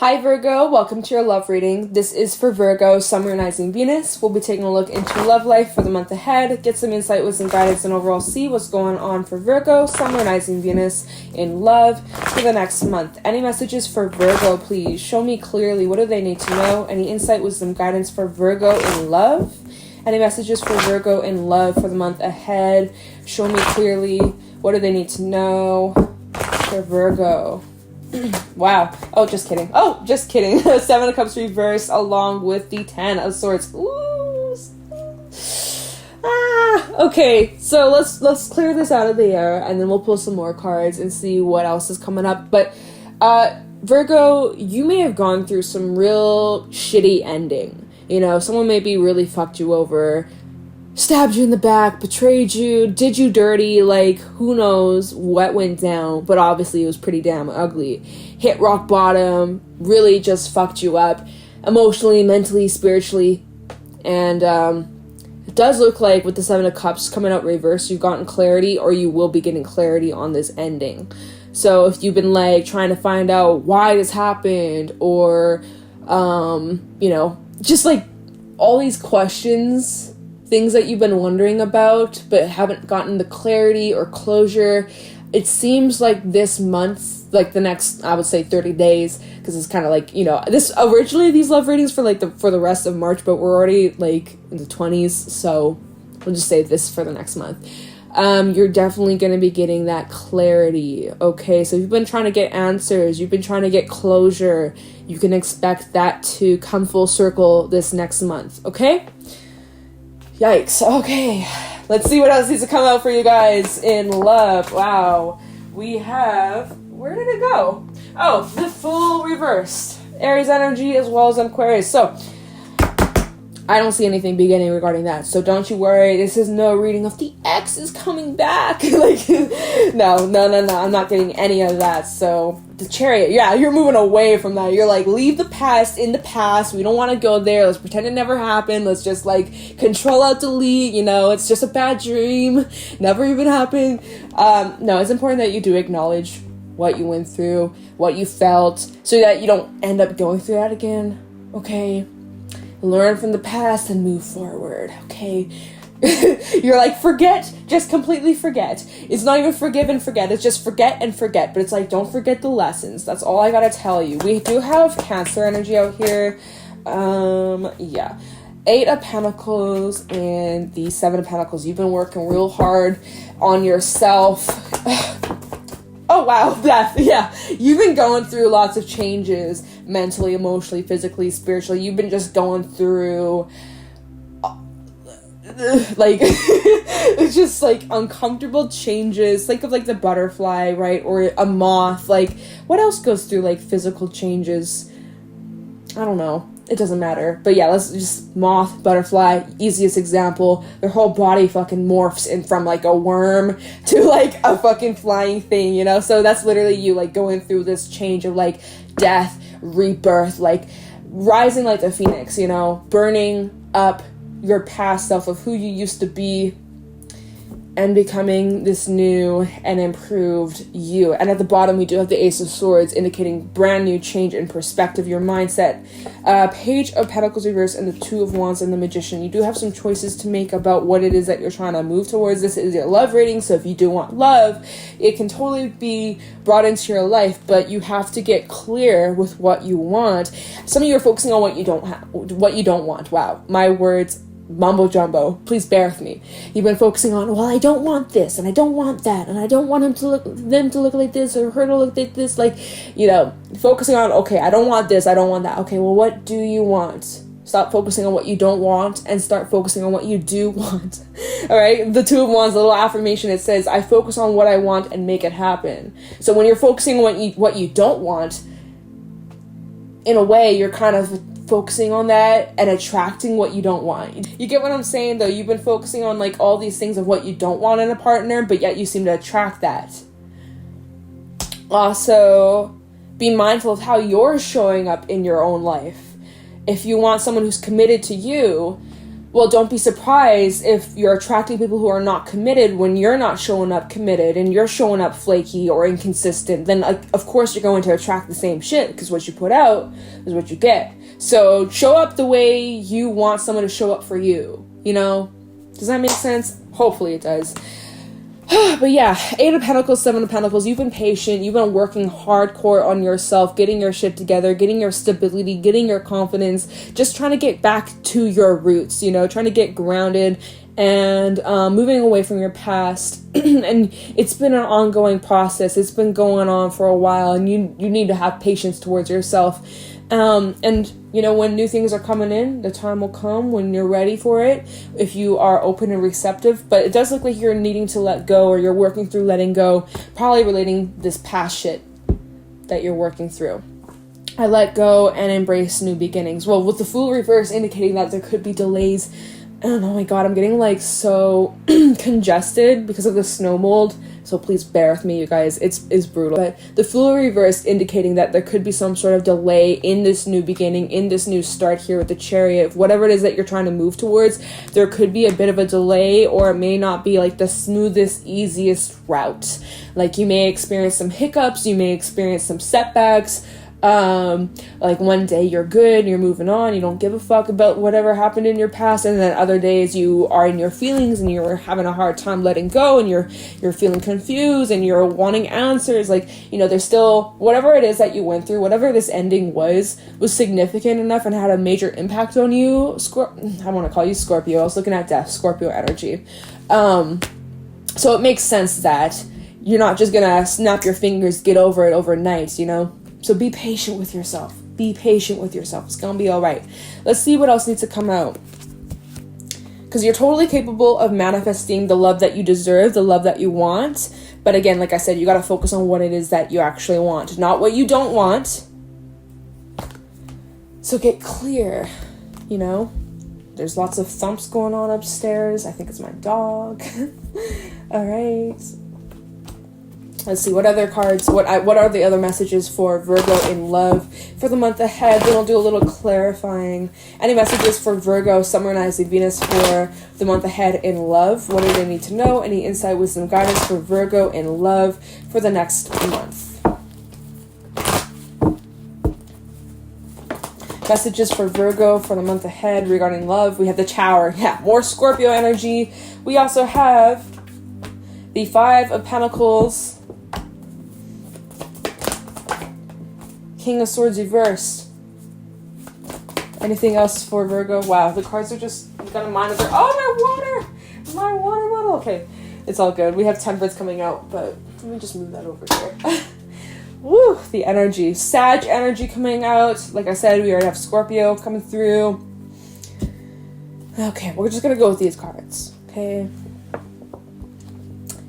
Hi Virgo, welcome to your love reading. This is for Virgo, Sun, Moon, Rising, Venus. We'll be taking a look into your love life for the month ahead, get some insight with some guidance, and overall see what's going on for Virgo, Sun, Moon, Rising, Venus in love for the next month. Any messages for Virgo, please? Show me clearly. What do they need to know? Any insight, wisdom, guidance for Virgo in love? Any messages for Virgo in love for the month ahead? Show me clearly. What do they need to know for Virgo? Wow. Oh, just kidding. 7 of Cups reversed along with the 10 of Swords. Ooh. Okay, so let's clear this out of the air, and then we'll pull some more cards and see what else is coming up. But Virgo, you may have gone through some real shitty ending. You know, someone maybe really fucked you over, stabbed you in the back, betrayed you, did you dirty, like, who knows what went down, but obviously it was pretty damn ugly. Hit rock bottom, really just fucked you up, emotionally, mentally, spiritually, and it does look like with the 7 of Cups coming out reverse, you've gotten clarity, or you will be getting clarity on this ending. So if you've been, like, trying to find out why this happened, or, you know, just, like, all these questions, things that you've been wondering about but haven't gotten the clarity or closure, it seems like this month, like the next, I would say 30 days, because it's kind of like, you know, this originally these love readings for like for the rest of March, but we're already like in the 20s, so we'll just say this for the next month. You're definitely going to be getting that clarity, okay? So if you've been trying to get answers, you've been trying to get closure, you can expect that to come full circle this next month, okay? Yikes. Okay, let's see what else needs to come out for you guys in love. Wow. We have... Where did it go? Oh, the full reversed. Aries energy as well as Aquarius. So, I don't see anything beginning regarding that. So don't you worry. This is no reading of the ex is coming back. Like, no. I'm not getting any of that. So, the Chariot. Yeah, you're moving away from that. You're like, leave the past in the past. We don't want to go there. Let's pretend it never happened. Let's just, like, control out delete. You know, it's just a bad dream. Never even happened. No, it's important that you do acknowledge what you went through, what you felt, so that you don't end up going through that again. Okay? Learn from the past and move forward, okay? You're like, forget, just completely forget. It's not even forgive and forget, it's just forget and forget. But it's like, don't forget the lessons. That's all I gotta tell you. We do have Cancer energy out here. Yeah. 8 of Pentacles and the 7 of Pentacles. You've been working real hard on yourself. Oh, wow. Yeah. You've been going through lots of changes mentally, emotionally, physically, spiritually. You've been just going through, like, it's just, like, uncomfortable changes. Think of, like, the butterfly, right? Or a moth. Like, what else goes through, like, physical changes? I don't know. It doesn't matter. But yeah, let's just moth, butterfly, easiest example. Their whole body fucking morphs in from like a worm to like a fucking flying thing, you know? So that's literally you like going through this change of like death, rebirth, like rising like the phoenix, you know? Burning up your past self of who you used to be and becoming this new and improved you. And at the bottom, we do have the Ace of Swords, indicating brand new change in perspective, your mindset. Page of Pentacles reverse and the 2 of Wands and the Magician. You do have some choices to make about what it is that you're trying to move towards. This is your love reading, so if you do want love, it can totally be brought into your life, but you have to get clear with what you want. Some of you are focusing on what you don't want. Wow, my words, mumbo jumbo. Please bear with me. You've been focusing on, well, I don't want this, and I don't want that, and I don't want them to look like this, or her to look like this. Like, you know, focusing on, okay, I don't want this, I don't want that. Okay, well, what do you want? Stop focusing on what you don't want and start focusing on what you do want. All right, the 2 of Wands, the little affirmation, it says, I focus on what I want and make it happen. So when you're focusing on what you don't want, in a way, you're kind of focusing on that and attracting what you don't want. You get what I'm saying, though? You've been focusing on like all these things of what you don't want in a partner, but yet you seem to attract that. Also, be mindful of how you're showing up in your own life. If you want someone who's committed to you, well, don't be surprised if you're attracting people who are not committed when you're not showing up committed and you're showing up flaky or inconsistent. Then, like, of course, you're going to attract the same shit, because what you put out is what you get. So show up the way you want someone to show up for you, you know? Does that make sense? Hopefully it does. But yeah, 8 of Pentacles, 7 of Pentacles, you've been patient, you've been working hardcore on yourself, getting your shit together, getting your stability, getting your confidence, just trying to get back to your roots, you know, trying to get grounded and moving away from your past. And it's been an ongoing process. It's been going on for a while, and you need to have patience towards yourself. And, you know, when new things are coming in, the time will come when you're ready for it, if you are open and receptive. But it does look like you're needing to let go, or you're working through letting go, probably relating this past shit that you're working through. I let go and embrace new beginnings. Well, with the Fool reverse indicating that there could be delays. Oh my god, I'm getting like so congested because of the snow mold. So please bear with me, you guys. It's brutal. But the Fool reverse indicating that there could be some sort of delay in this new beginning, in this new start here with the Chariot. Whatever it is that you're trying to move towards, there could be a bit of a delay, or it may not be like the smoothest, easiest route. Like, you may experience some hiccups, you may experience some setbacks. Like one day you're good, you're moving on, you don't give a fuck about whatever happened in your past, and then other days you are in your feelings and you're having a hard time letting go, and you're feeling confused and you're wanting answers. Like, you know, there's still whatever it is that you went through, whatever this ending was significant enough and had a major impact on you. I want to call you Scorpio. I was looking at death, Scorpio energy. So it makes sense that you're not just gonna snap your fingers, get over it overnight, you know? So be patient with yourself. Be patient with yourself. It's gonna be all right. Let's see what else needs to come out. Because you're totally capable of manifesting the love that you deserve, the love that you want. But again, like I said, you gotta focus on what it is that you actually want, not what you don't want. So get clear, you know? There's lots of thumps going on upstairs. I think it's my dog. All right. Let's see, what other cards, what are the other messages for Virgo in love for the month ahead? Then I'll do a little clarifying. Any messages for Virgo, Sun, Moon, Rising, Venus for the month ahead in love? What do they need to know? Any insight, wisdom, guidance for Virgo in love for the next month? Messages for Virgo for the month ahead regarding love. We have the Tower. Yeah, more Scorpio energy. We also have the 5 of Pentacles, King of Swords reversed. Anything else for Virgo? Wow, the cards are just, you gotta mind their, oh, my water bottle. Okay, it's all good. We have Temperance coming out, but let me just move that over here. Woo, the energy. Sag energy coming out. Like I said, we already have Scorpio coming through. Okay, we're just gonna go with these cards, okay?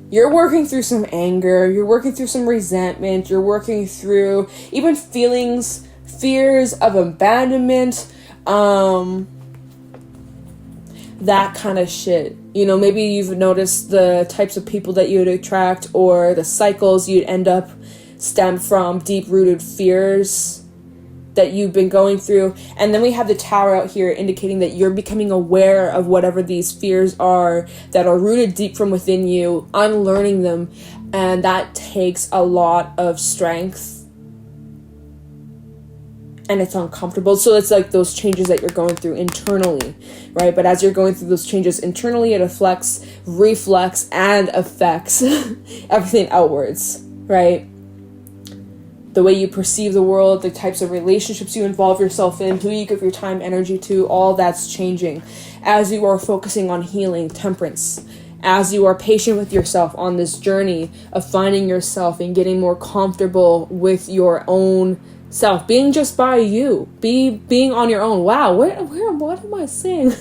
You're working through some anger, you're working through some resentment, you're working through even feelings, fears of abandonment, that kind of shit. You know, maybe you've noticed the types of people that you'd attract, or the cycles you'd end up stem from deep-rooted fears that you've been going through. And then we have the Tower out here indicating that you're becoming aware of whatever these fears are that are rooted deep from within you, unlearning them, and that takes a lot of strength, and it's uncomfortable. So it's like those changes that you're going through internally, right? But as you're going through those changes internally, it reflects and affects everything outwards, right? The way you perceive the world, the types of relationships you involve yourself in, who you give your time, energy to, all that's changing as you are focusing on healing, temperance, as you are patient with yourself on this journey of finding yourself and getting more comfortable with your own self, being just by you, being on your own. Wow, what am I saying?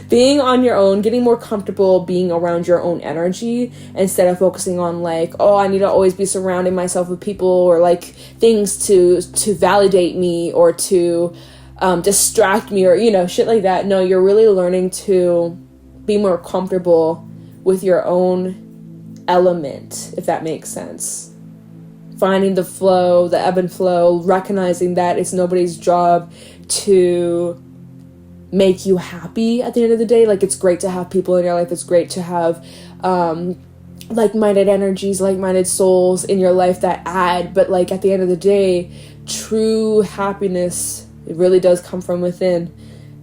Being on your own, getting more comfortable being around your own energy instead of focusing on like, oh, I need to always be surrounding myself with people or like things to validate me or to distract me or, you know, shit like that. No, you're really learning to be more comfortable with your own element, if that makes sense. Finding the flow, the ebb and flow, recognizing that it's nobody's job to make you happy at the end of the day. Like, it's great to have people in your life. It's great to have like-minded energies, like-minded souls in your life that add. But, like, at the end of the day, true happiness, it really does come from within.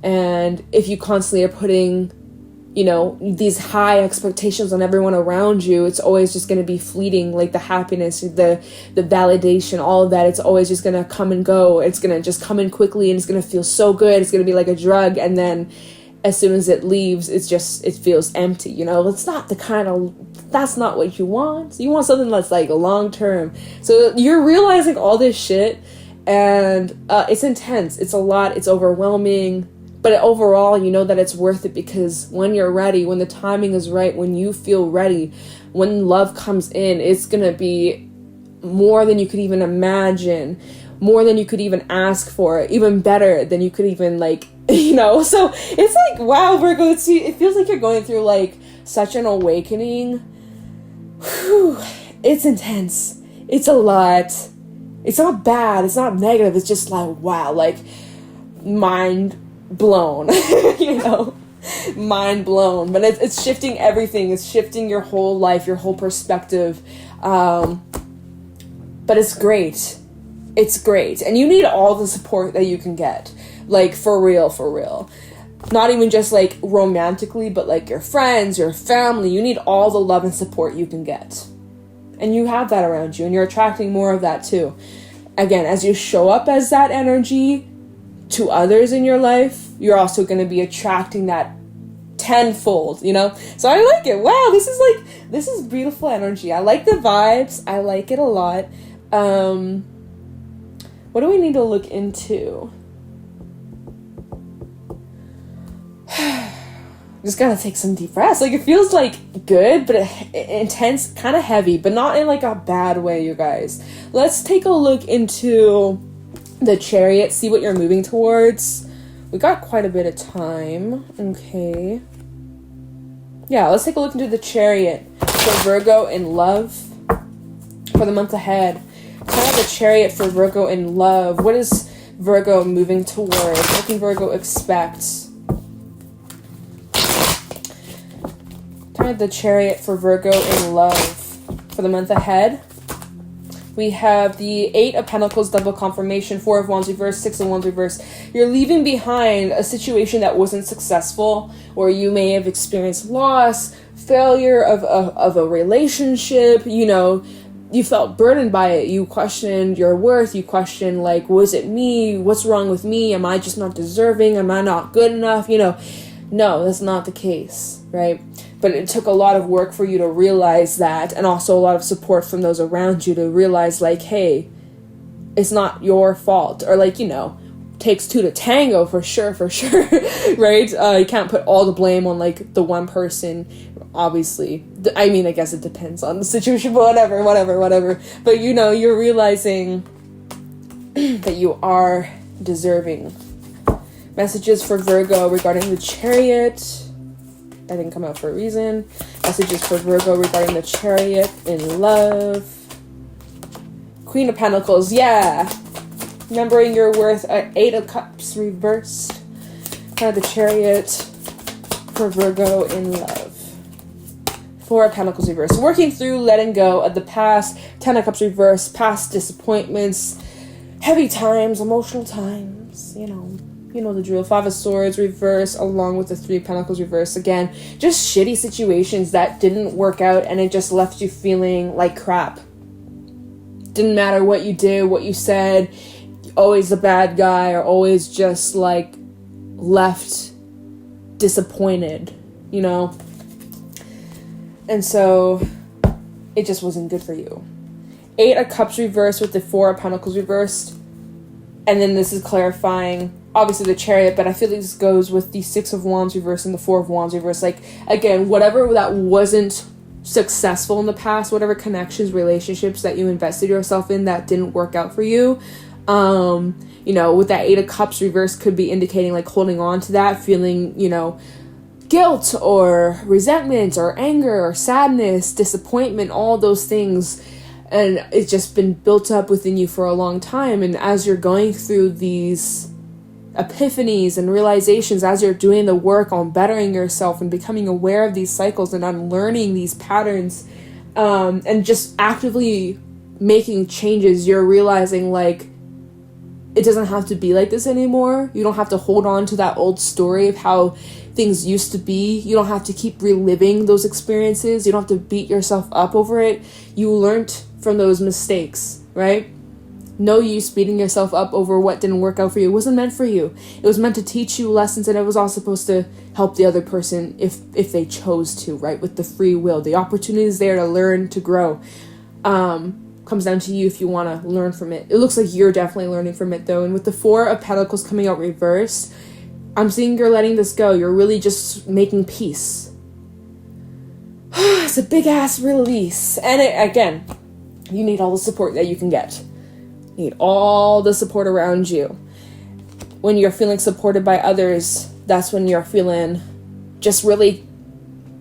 And if you constantly are putting, you know, these high expectations on everyone around you, it's always just going to be fleeting. Like, the happiness, the validation, all of that, it's always just going to come and go. It's going to just come in quickly, and it's going to feel so good. It's going to be like a drug, and then as soon as it leaves, it feels empty, you know? It's not that's not what you want. You want something that's, like, long term. So you're realizing all this shit, and it's intense. It's a lot. It's overwhelming. But overall, you know that it's worth it, because when you're ready, when the timing is right, when you feel ready, when love comes in, it's going to be more than you could even imagine, more than you could even ask for, even better than you could even, like, you know. So it's like, wow, Virgo, it feels like you're going through, like, such an awakening. Whew. It's intense. It's a lot. It's not bad. It's not negative. It's just like, wow, like, mind blown, you know, mind blown. But it's shifting everything. It's shifting your whole life, your whole perspective. But it's great. It's great. And you need all the support that you can get. Like, for real. Not even just, like, romantically, but, like, your friends, your family. You need all the love and support you can get. And you have that around you, and you're attracting more of that too. Again, as you show up as that energy to others in your life, you're also going to be attracting that tenfold, you know? So I like it. Wow, this is beautiful energy. I like the vibes. I like it a lot. What do we need to look into? Just gotta take some deep breaths. Like, it feels, like, good, but intense, kind of heavy, but not in, like, a bad way, you guys. Let's take a look into the Chariot, see what you're moving towards. We got quite a bit of time. Okay. Yeah, let's take a look into the Chariot for Virgo in love for the month ahead. Kind of the Chariot for Virgo in love. What is Virgo moving towards? What can Virgo expect? Kind of the Chariot for Virgo in love for the month ahead. We have the 8 of Pentacles, double confirmation, 4 of Wands reverse, 6 of Wands reverse. You're leaving behind a situation that wasn't successful, or you may have experienced loss, failure of a relationship. You know, you felt burdened by it. You questioned your worth. You questioned, like, was it me? What's wrong with me? Am I just not deserving? Am I not good enough? You know, no, that's not the case, right? But it took a lot of work for you to realize that, and also a lot of support from those around you to realize, like, hey, it's not your fault. Or, like, you know, takes 2 to tango for sure, right? You can't put all the blame on, like, the one person, obviously. I mean, I guess it depends on the situation, but whatever. But, you know, you're realizing that you are deserving. Messages for Virgo regarding the Chariot. That didn't come out for a reason. Messages for Virgo regarding the Chariot in love. Queen of Pentacles, yeah. Remembering your worth at 8 of Cups reversed. Kind of the Chariot for Virgo in love. 4 of Pentacles reversed. Working through letting go of the past. 10 of Cups reversed. Past disappointments. Heavy times. Emotional times. You know the drill. 5 of Swords reverse, along with the 3 of Pentacles reverse. Again, just shitty situations that didn't work out, and it just left you feeling like crap. Didn't matter what you did, what you said, always the bad guy, or always just, like, left disappointed, you know? And so, it just wasn't good for you. 8 of Cups reversed with the 4 of Pentacles reversed. And then this is clarifying, obviously, the Chariot, but I feel like this goes with the 6 of Wands reverse and the 4 of Wands reverse. Like, again, whatever that wasn't successful in the past, whatever connections, relationships that you invested yourself in that didn't work out for you, you know, with that 8 of Cups reverse could be indicating, like, holding on to that, feeling, you know, guilt or resentment or anger or sadness, disappointment, all those things. And it's just been built up within you for a long time. And as you're going through these epiphanies and realizations as you're doing the work on bettering yourself and becoming aware of these cycles and unlearning these patterns, and just actively making changes. You're realizing, like, it doesn't have to be like this anymore. You don't have to hold on to that old story of how things used to be. You don't have to keep reliving those experiences. You don't have to beat yourself up over it. You learned from those mistakes, right? No use beating yourself up over what didn't work out for you. It wasn't meant for you. It was meant to teach you lessons, and it was all supposed to help the other person if they chose to, right? With the free will. The opportunity is there to learn, to grow. Comes down to you if you want to learn from it. It looks like you're definitely learning from it, though. And with the Four of Pentacles coming out reversed, I'm seeing you're letting this go. You're really just making peace. It's a big-ass release. And again, you need all the support that you can get. You need all the support around you. When you're feeling supported by others, that's when you're feeling just really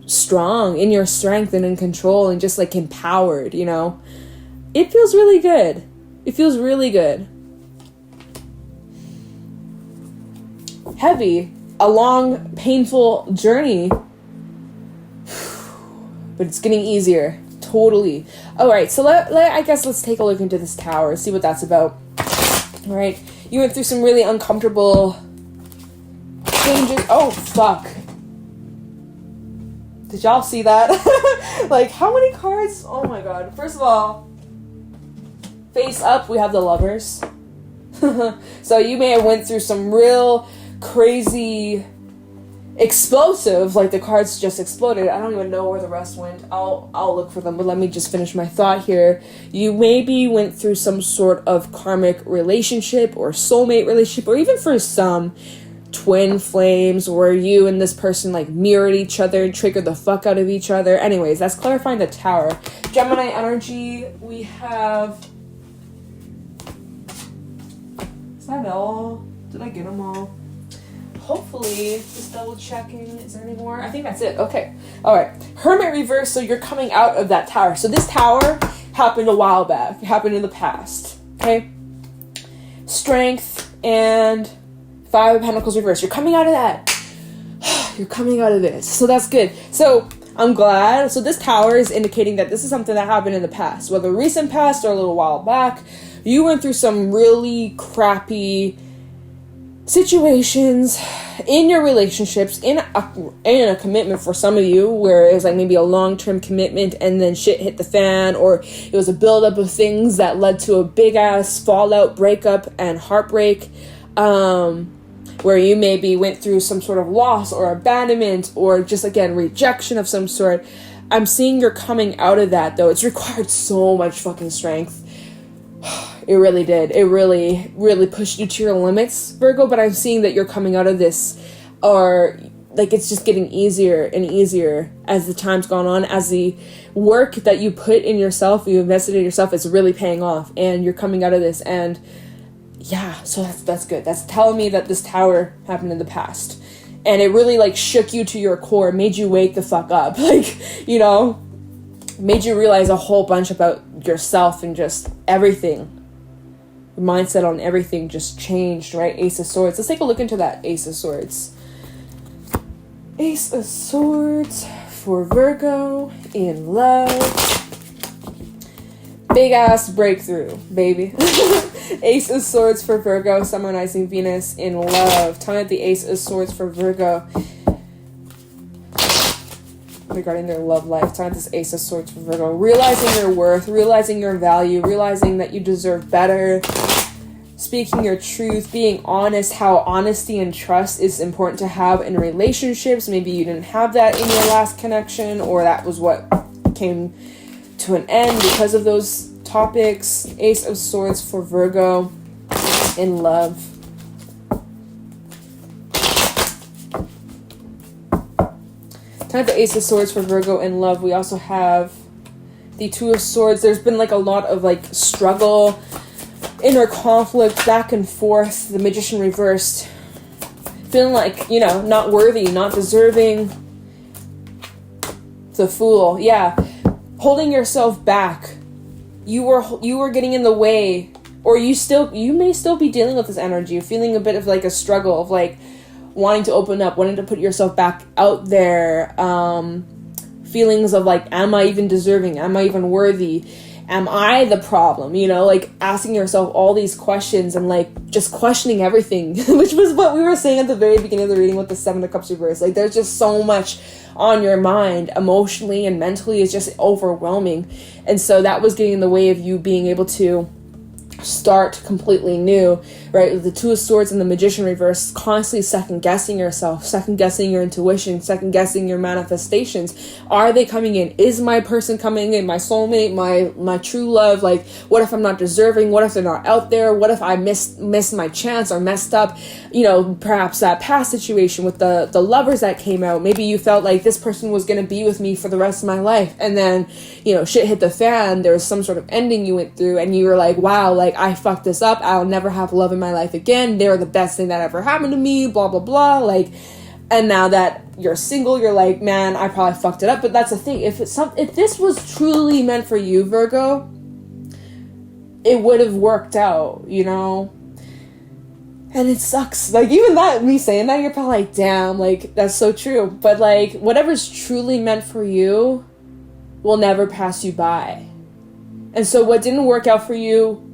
strong in your strength and in control and just, like, empowered, you know? It feels really good. It feels really good. Heavy. A long, painful journey. But it's getting easier. Totally. Alright, so I guess let's take a look into this tower. See what that's about. Alright. You went through some really uncomfortable changes. Oh, fuck. Did y'all see that? Like, how many cards? Oh my god. First of all, face up, we have the Lovers. So you may have went through some real crazy, explosive, like the cards just exploded. I don't even know where the rest went. I'll look for them, but let me just finish my thought here. You maybe went through some sort of karmic relationship or soulmate relationship, or even for some, twin flames where you and this person, like, mirrored each other, triggered the fuck out of each other. Anyways, that's clarifying the tower. Gemini energy, we have... Is that all? Did I get them all? Hopefully, just double checking. Is there any more? I think that's it. Okay. All right. Hermit reverse. So you're coming out of that tower. So this tower happened a while back. It happened in the past. Okay. Strength and Five of Pentacles reverse. You're coming out of that. You're coming out of this. So that's good. So I'm glad. So this tower is indicating that this is something that happened in the past, whether recent past or a little while back. You went through some really crappy situations in your relationships, in a commitment for some of you, where it was like maybe a long-term commitment and then shit hit the fan, or it was a buildup of things that led to a big-ass fallout, breakup, and heartbreak, where you maybe went through some sort of loss or abandonment or just, again, rejection of some sort. I'm seeing you're coming out of that, though. It's required so much fucking strength. It really did. It really, really pushed you to your limits, Virgo, but I'm seeing that you're coming out of this, or like it's just getting easier and easier as the time's gone on, as the work that you put in yourself, you invested in yourself, is really paying off, and you're coming out of this. And yeah, so that's good. That's telling me that this tower happened in the past, and it really, like, shook you to your core, made you wake the fuck up, like, you know, made you realize a whole bunch about yourself and just everything. Your mindset on everything just changed, right? Ace of Swords. Let's take a look into that Ace of Swords. Ace of Swords for Virgo in love. Big ass breakthrough, baby. Ace of Swords for Virgo, summonizing Venus in love. Telling the Ace of Swords for Virgo regarding their love life. Telling this Ace of Swords for Virgo. Realizing your worth, realizing your value, realizing that you deserve better. Speaking your truth, being honest, how honesty and trust is important to have in relationships. Maybe you didn't have that in your last connection, or that was what came to an end because of those topics. Ace of Swords for Virgo in love. Time for Ace of Swords for Virgo in love. We also have the Two of Swords. There's been, like, a lot of, like, struggle, inner conflict, back and forth. The Magician reversed. Feeling like, you know, not worthy, not deserving. The Fool. Yeah. Holding yourself back. You were getting in the way, or you may still be dealing with this energy, feeling a bit of like a struggle of like wanting to open up, wanting to put yourself back out there, feelings of like, am I even deserving? Am I even worthy? Am I the problem? You know, like asking yourself all these questions and like just questioning everything, which was what we were saying at the very beginning of the reading with the Seven of Cups reverse. Like there's just so much on your mind emotionally and mentally. It's just overwhelming. And so that was getting in the way of you being able to start completely new, right? With the Two of Swords and the Magician reverse, constantly second guessing yourself, second guessing your intuition, second guessing your manifestations. Are they coming in? Is my person coming in? My soulmate, my true love? Like, what if I'm not deserving? What if they're not out there? What if I missed my chance or messed up? You know, perhaps that past situation with the lovers that came out. Maybe you felt like this person was going to be with me for the rest of my life, and then, you know, shit hit the fan. There was some sort of ending you went through, and you were like, wow, like I fucked this up. I'll never have love in my life again. They were the best thing that ever happened to me, blah blah blah. Like, and now that you're single, you're like, man, I probably fucked it up. But that's the thing, if this was truly meant for you, Virgo, it would have worked out, you know. And it sucks, like, even that, me saying that, you're probably like, damn, like, that's so true. But like, whatever's truly meant for you will never pass you by. And so what didn't work out for you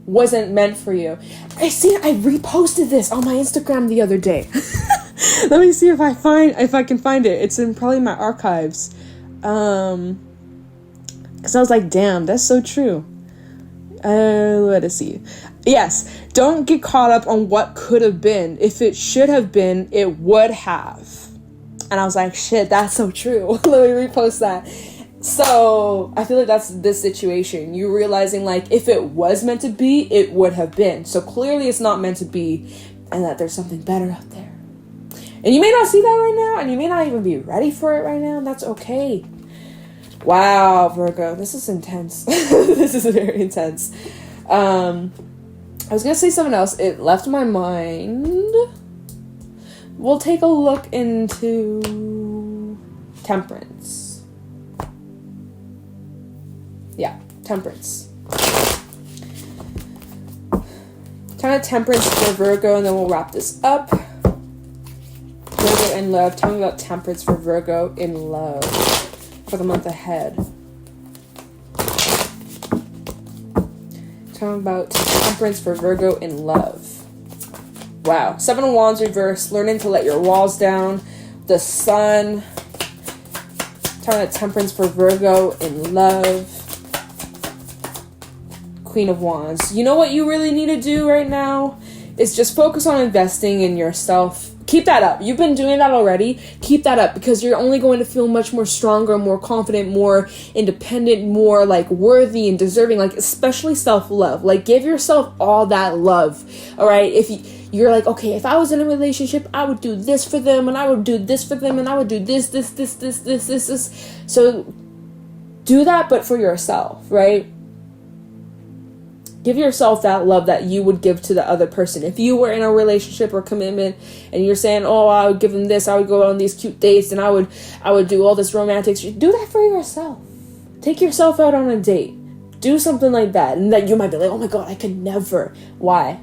wasn't meant for you. I reposted this on my Instagram the other day. Let me see if I can find it. It's in probably my archives. Because I was like, damn, that's so true. Let us see. Yes, don't get caught up on what could have been. If it should have been, it would have. And I was like, shit, that's so true. Let me repost that. So I feel like that's this situation. You realizing like, if it was meant to be, it would have been. So clearly it's not meant to be, and that there's something better out there. And you may not see that right now, and you may not even be ready for it right now, and that's okay. Wow, Virgo, this is intense. This is very intense. I was gonna say something else. It left my mind. We'll take a look into Temperance. Yeah, Temperance. Kind of Temperance for Virgo, and then we'll wrap this up. Virgo in love. Tell me about Temperance for Virgo in love for the month ahead. Tell me about Temperance for Virgo in love. Wow. Seven of Wands reverse. Learning to let your walls down. The Sun. Tell me about Temperance for Virgo in love. Queen of Wands. You know what you really need to do right now is just focus on investing in yourself. Keep that up. You've been doing that already. Keep that up, because you're only going to feel much more stronger, more confident, more independent, more like worthy and deserving, like especially self-love. Like give yourself all that love. All right. If you're like, okay, if I was in a relationship, I would do this for them, and I would do this for them, and I would do this. So do that, but for yourself, right? Give yourself that love that you would give to the other person. If you were in a relationship or commitment and you're saying, oh, I would give them this, I would go on these cute dates, and I would do all this romantic shit, do that for yourself. Take yourself out on a date. Do something like that. And then you might be like, oh my God, I could never. Why?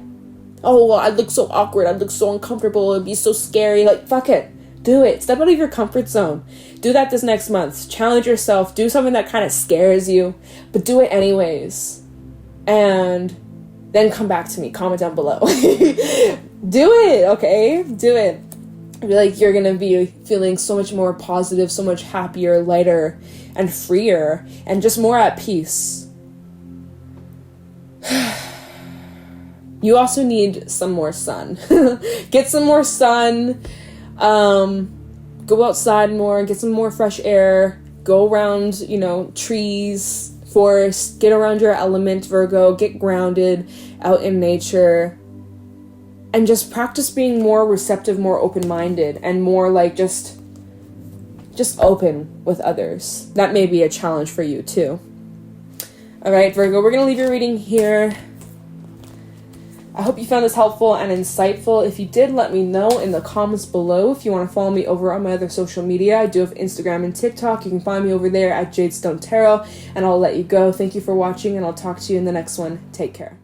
Oh, well, I'd look so awkward. I'd look so uncomfortable. It'd be so scary. Like, fuck it. Do it. Step out of your comfort zone. Do that this next month. Challenge yourself. Do something that kind of scares you, but do it anyways. And then come back to me. Comment down below. Do it, okay? Do it. I feel like you're going to be feeling so much more positive, so much happier, lighter, and freer, and just more at peace. You also need some more sun. Get some more sun. Go outside more. Get some more fresh air. Go around, trees, forest. Get around your element, Virgo. Get grounded out in nature. And just practice being more receptive, more open-minded, and more like just open with others. That may be a challenge for you too. All right, Virgo, we're going to leave your reading here. I hope you found this helpful and insightful. If you did, let me know in the comments below. If you want to follow me over on my other social media, I do have Instagram and TikTok. You can find me over there at Jadestone Tarot, and I'll let you go. Thank you for watching, and I'll talk to you in the next one. Take care.